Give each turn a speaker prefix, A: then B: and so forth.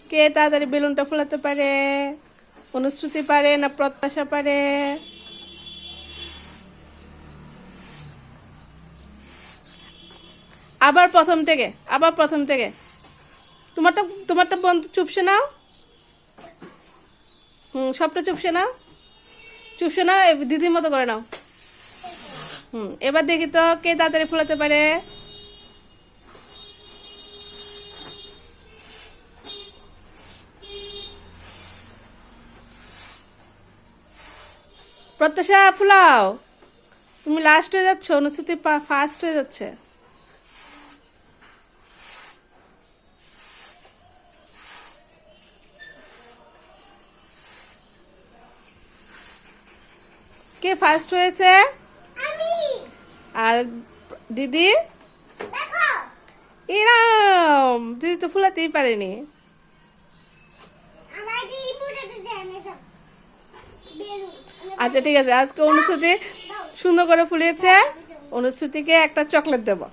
A: কে তাড়াতাড়ি বেলুনটা ফোলাতে পারে? অনুশ্রুতি পারে না প্রত্যাশা পারে? আবার প্রথম থেকে তোমারটা তোমারটা বন্ধ, চুপসে নাও। সবটা চুপসে নাও, চুপসে নাও, দিদির মতো করে নাও। এবার দেখি তো কে তাড়াতাড়ি ফোলাতে পারে। প্রত্যাশা ফুলাও, তুমি লাস্ট হয়ে যাচ্ছ, অনুশ্রুতি ফার্স্ট হয়ে যাচ্ছে। কে ফার্স্ট হয়েছে? আর দিদি? এরাম দিদি তো ফুলাতেই পারেনি। আচ্ছা ঠিক আছে, আজকে অনুশ্রুতি সুন্দর করে ফুলিয়েছে, অনুশ্রুতিকে একটা চকলেট দেবো।